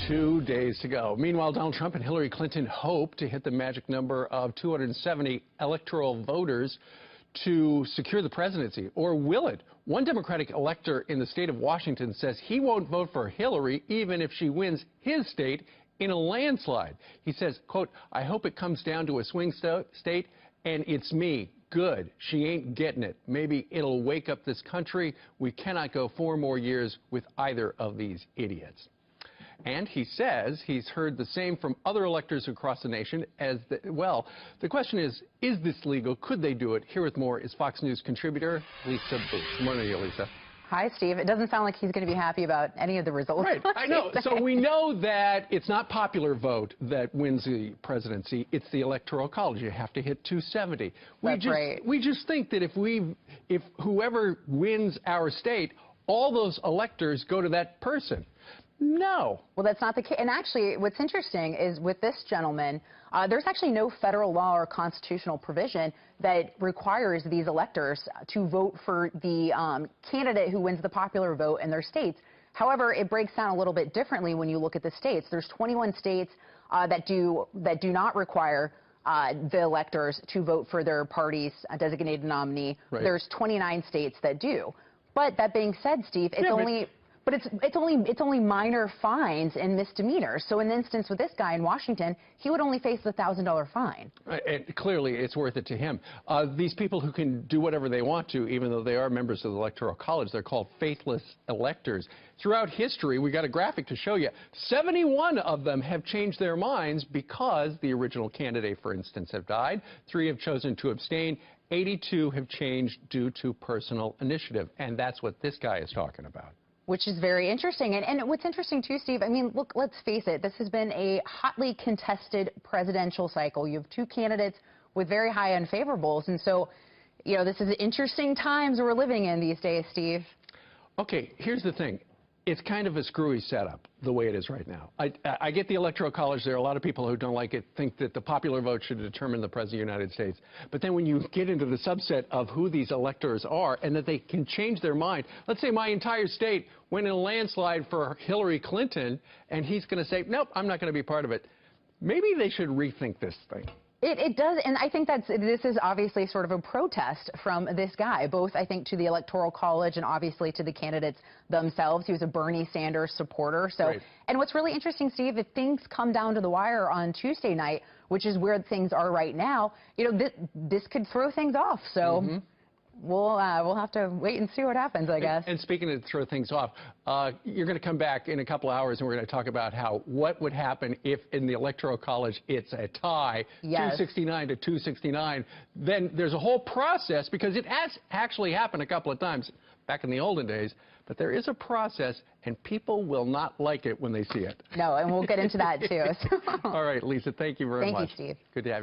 2 days to go. Meanwhile, Donald Trump and Hillary Clinton hope to hit the magic number of 270 electoral voters to secure the presidency. Or will it? One Democratic elector in the state of Washington says he won't vote for Hillary even if she wins his state in a landslide. He says, quote, "I hope it comes down to a swing state and it's me. Good. She ain't getting it. Maybe it'll wake up this country. We cannot go 4 more years with either of these idiots." And he says he's heard the same from other electors across the nation as well. The question is this legal? Could they do it? Here with more is Fox News contributor Lisa Booth. Good morning to you, Lisa. Hi, Steve. It doesn't sound like he's going to be happy about any of the results. Right, I know. So we know that it's not popular vote that wins the presidency. It's the Electoral College. You have to hit 270. That's right. We just think that if whoever wins our state, all those electors go to that person. No. Well, that's not the case. And actually, what's interesting is with this gentleman, there's actually no federal law or constitutional provision that requires these electors to vote for the candidate who wins the popular vote in their states. However, it breaks down a little bit differently when you look at the states. There's 21 states that do not require the electors to vote for their party's designated nominee. Right. There's 29 states that do. But that being said, Steve, it's only minor fines and misdemeanors. So in the instance with this guy in Washington, he would only face the $1,000 fine. And clearly, it's worth it to him. These people who can do whatever they want to, even though they are members of the Electoral College, they're called faithless electors. Throughout history, we got a graphic to show you. 71 of them have changed their minds because the original candidate, for instance, have died. 3 have chosen to abstain. 82 have changed due to personal initiative. And that's what this guy is talking about. Which is very interesting. And what's interesting, too, Steve, I mean, look, let's face it, this has been a hotly contested presidential cycle. You have 2 candidates with very high unfavorables. And so, you know, this is interesting times we're living in these days, Steve. Okay, here's the thing. It's kind of a screwy setup, the way it is right now. I get the Electoral College. There are a lot of people who don't like it, think that the popular vote should determine the President of the United States. But then when you get into the subset of who these electors are and that they can change their mind, let's say my entire state went in a landslide for Hillary Clinton, and he's going to say, nope, I'm not going to be part of it. Maybe they should rethink this thing. It does, and I think this is obviously sort of a protest from this guy, both, I think, to the Electoral College and obviously to the candidates themselves. He was a Bernie Sanders supporter. So, right. And what's really interesting, Steve, if things come down to the wire on Tuesday night, which is where things are right now, you know, this could throw things off. So. Mm-hmm. We'll have to wait and see what happens, I guess. And speaking of throw things off, you're going to come back in a couple of hours, and we're going to talk about what would happen if in the Electoral College it's a tie, yes. 269 to 269. Then there's a whole process, because it has actually happened a couple of times back in the olden days, but there is a process, and people will not like it when they see it. No, and we'll get into that, too. All right, Lisa, thank you very much. Thank you, Steve. Good to have you.